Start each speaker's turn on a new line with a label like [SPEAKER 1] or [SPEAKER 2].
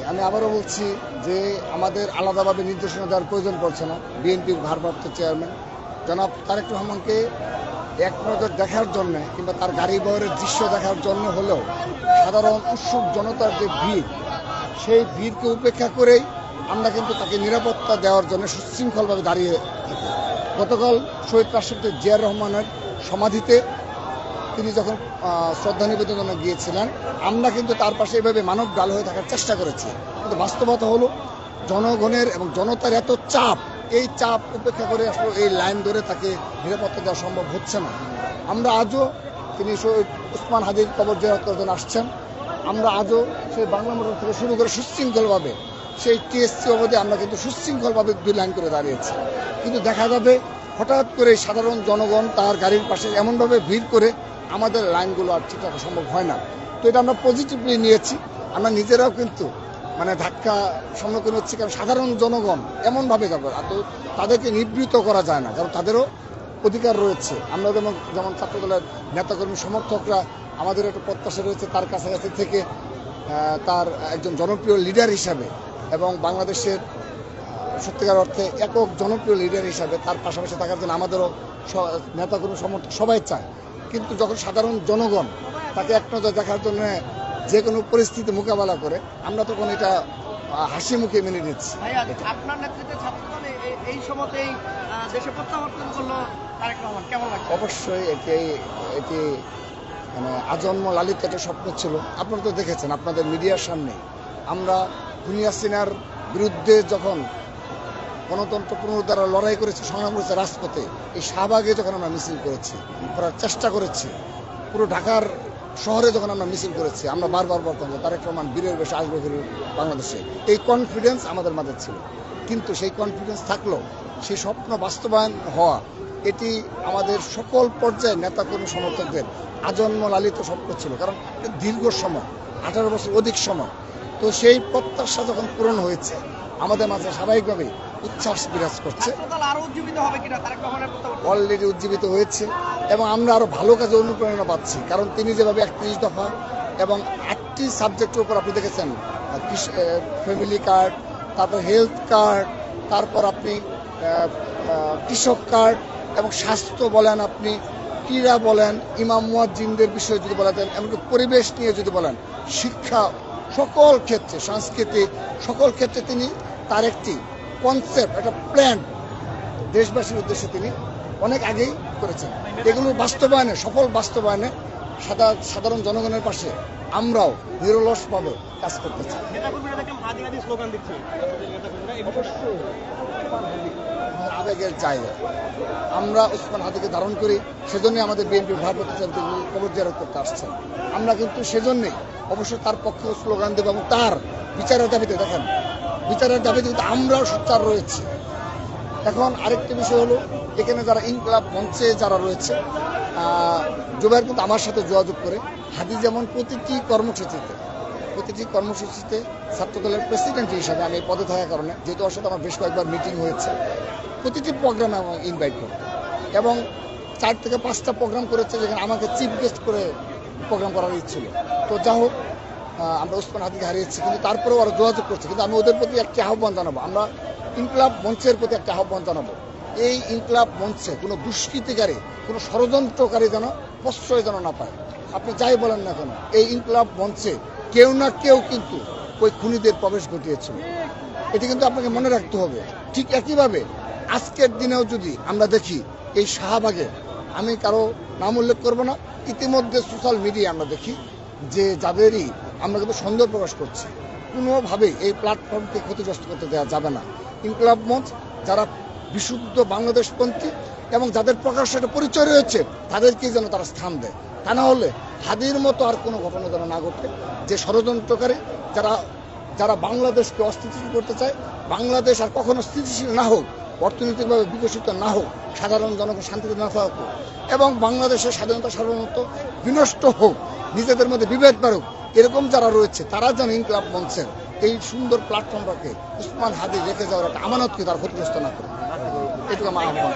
[SPEAKER 1] আমি আবারও বলছি যে আমাদের আলাদাভাবে নির্দেশনা দেওয়ার প্রয়োজন পড়ছে না। বিএনপির ভারপ্রাপ্ত চেয়ারম্যান জনাব তারেক রহমানকে এক নজর দেখার জন্য কিংবা তার গাড়ি বহরের দৃশ্য দেখার জন্য হলেও সাধারণ উৎসুক জনতার যে ভিড়, সেই ভিড়কে উপেক্ষা করেই আমরা কিন্তু তাকে নিরাপত্তা দেওয়ার জন্য সুশৃঙ্খলভাবে দাঁড়িয়ে থাকি। গতকাল শহীদ রাষ্ট্রপতি জিয়াউর রহমানের সমাধিতে তিনি যখন শ্রদ্ধা নিবেদনে গিয়েছিলেন, আমরা কিন্তু তার পাশে এভাবে মানব ডাল হয়ে থাকার চেষ্টা করেছি। কিন্তু বাস্তবতা হলো জনগণের এবং জনতার এত চাপ, এই চাপ উপেক্ষা করে আসলে এই লাইন ধরে তাকে নিরাপত্তা দেওয়া সম্ভব হচ্ছে না। আমরা আজও তিনি শহীদ ওসমান হাদির কবর জিয়ারত করার জন্য আসছেন। আমরা আজও সেই বাংলা মোটর থেকে শুরু করে সুশৃঙ্খলভাবে সেই টিএসসি অবধি আমরা কিন্তু সুশৃঙ্খলভাবে দুই লাইন করে দাঁড়িয়েছি। কিন্তু দেখা যাবে হঠাৎ করে সাধারণ জনগণ তার গাড়ির পাশে এমনভাবে ভিড় করে আমাদের লাইনগুলো আর ঠিক রাখা সম্ভব হয় না। তো এটা আমরা পজিটিভলি নিয়েছি। আমরা নিজেরাও কিন্তু ধাক্কা সম্মুখীন হচ্ছি, কারণ সাধারণ জনগণ এমনভাবে যাবে তো তাদেরকে নিবৃত করা যায় না, কারণ তাদেরও অধিকার রয়েছে। আমরা যেমন ছাত্রদলের নেতাকর্মী সমর্থকরা আমাদের একটা প্রত্যাশা রয়েছে তার কাছাকাছি থেকে তার একজন জনপ্রিয় লিডার হিসাবে এবং বাংলাদেশের সত্যিকার অর্থে একক জনপ্রিয় লিডার হিসাবে তার পাশাপাশি থাকার জন্য আমাদেরও নেতাকর্মী সমর্থক সবাই চায়। কিন্তু যখন সাধারণ জনগণ তাকে এক নজর দেখার জন্য যে কোনো পরিস্থিতি মোকাবেলা করে, আমরা তখন এটা হাসি মুখে মেনে নিচ্ছি।
[SPEAKER 2] আপনার নেতৃত্বে ছাত্রদল এই সময়তেই দেশে প্রত্যাবর্তন করলো তারেক রহমান, কেমন লাগছে?
[SPEAKER 1] অবশ্যই এটি আজন্ম লালিত একটা স্বপ্ন ছিল। আপনারা তো দেখেছেন আপনাদের মিডিয়ার সামনে, আমরা খুনি হাসিনার বিরুদ্ধে যখন গণতন্ত্র পুনরুদ্ধারের লড়াই করেছি, সংগ্রাম করেছি রাজপথে, এই শাহবাগে যখন আমরা মিছিল করার চেষ্টা করেছি, পুরো ঢাকার শহরে যখন আমরা মিছিল করেছি, আমরা বারবার বলতাম যে তারেক রহমান বীরের বেশে আসবে ফিরে বাংলাদেশে। এই কনফিডেন্স আমাদের মাঝে ছিল। কিন্তু সেই কনফিডেন্স থাকলেও সেই স্বপ্ন বাস্তবায়ন হওয়া, এটি আমাদের সকল পর্যায়ে নেতাকর্মী সমর্থকদের আজন্ম লালিত স্বপ্ন ছিল। কারণ দীর্ঘ সময়, 18 বছর অধিক সময়। তো সেই প্রত্যাশা যখন পূরণ হয়েছে, আমাদের মাঝে স্বাভাবিকভাবেই উচ্ছ্বাস বিরাজ করছে। অলরেডি উজ্জীবিত হয়েছে এবং আমরা আরো ভালো কাজে অনুপ্রেরণা পাচ্ছি। কারণ তিনি যেভাবে 31 দফা এবং 8টি সাবজেক্টের উপর আপনি দেখেছেন, ফ্যামিলি কার্ড, তারপর হেলথ কার্ড, তারপর আপনি কৃষক কার্ড এবং স্বাস্থ্য বলেন, আপনি ক্রীড়া বলেন, ইমাম মুয়াজ্জিনদের বিষয়ে যদি বলা যায়, এমনকি পরিবেশ নিয়ে যদি বলেন, শিক্ষা, সকল ক্ষেত্রে, সংস্কৃতি, সকল ক্ষেত্রে তিনি তার একটি কনসেপ্ট, একটা প্ল্যান দেশবাসীর উদ্দেশ্যে তিনি অনেক আগেই করেছেন। এগুলো বাস্তবায়নে, সফল বাস্তবায়নে সাধারণ জনগণের পাশে আমরাও নিরলসভাবে কাজ করতে চাই। আবেগের জায়গা আমরা ওসমান হাদিকে ধারণ করি, সেজন্যই আমাদের বিএনপির ভারপ্রাপ্ত চেয়ারম্যান কবর জিয়ারত করতে আসছেন। আমরা কিন্তু সেজন্যই অবশ্যই তার পক্ষে স্লোগান দেব এবং তার বিচারের দাবিতে, দেখেন বিচারের দাবিতে কিন্তু আমরাও সোচ্চার রয়েছি। এখন আরেকটি বিষয় হলো, এখানে যারা ইনকলাব মঞ্চে যারা রয়েছে, জুবাইর কিন্তু আমার সাথে যোগাযোগ করে, হাদি যেমন প্রতিটি কর্মসূচিতে ছাত্রদলের প্রেসিডেন্ট হিসাবে আমি পদে থাকার কারণে, যেহেতু ওর সাথে আমার বেশ কয়েকবার মিটিং হয়েছে, প্রতিটি প্রোগ্রামে আমাকে ইনভাইট করতে এবং 4 থেকে 5টা প্রোগ্রাম করেছে যেখানে আমাকে চিফ গেস্ট করে প্রোগ্রাম করার ইচ্ছিল। তো যা হোক, আমরা ওসমান হাদিকে হারিয়েছি, কিন্তু তারপরেও আরও যোগাযোগ করছি। কিন্তু আমি ওদের প্রতি একটি আহ্বান জানাবো, আমরা ইনকলাব মঞ্চের প্রতি একটা আহ্বান জানাবো, এই ইনকলাব মঞ্চে কোনো দুষ্কৃতিকারী, কোনো ষড়যন্ত্রকারী যেন প্রশ্রয় যেন না পায়। আপনি যাই বলেন না কেন, এই ইনকলাব মঞ্চে কেউ না কেউ কিন্তু ওই খুনিদের প্রবেশ ঘটিয়েছিল। এটি কিন্তু আপনাকে মনে রাখতে হবে। ঠিক একইভাবে আজকের দিনেও যদি আমরা দেখি এই শাহবাগে, আমি কারো নাম উল্লেখ করবো না, ইতিমধ্যে সোশ্যাল মিডিয়ায় আমরা দেখি যে যাদেরই আমরা কিন্তু সন্দেহ প্রকাশ করছি, কোনোভাবেই এই প্ল্যাটফর্মকে ক্ষতিগ্রস্ত করতে দেওয়া যাবে না। ইনকলাব মঞ্চ যারা বিশুদ্ধ বাংলাদেশপন্থী এবং যাদের প্রকাশ্য একটা পরিচয় রয়েছে, তাদেরকেই যেন তারা স্থান দেয়। তা না হলে হাদির মতো আর কোনো ঘটনা যেন না ঘটে, যে ষড়যন্ত্রকারী যারা বাংলাদেশকে অস্থিতিশীল করতে চায়, বাংলাদেশ আর কখনো স্থিতিশীল না হোক, অর্থনৈতিকভাবে বিকশিত না হোক, সাধারণ জনগণ শান্তিতে না থাকুক এবং বাংলাদেশের স্বাধীনতা সার্বভৌমত্ব বিনষ্ট হোক, নিজেদের মধ্যে বিভেদ বাড়ুক, এরকম যারা রয়েছে তারা যেন ইনকলাব মঞ্চের এই সুন্দর প্ল্যাটফর্মটাকে ওসমান হাদি রেখে যাওয়ার একটা আমানতকে তার ক্ষতিগ্রস্ত না করে, এটুকু আমার আহ্বান।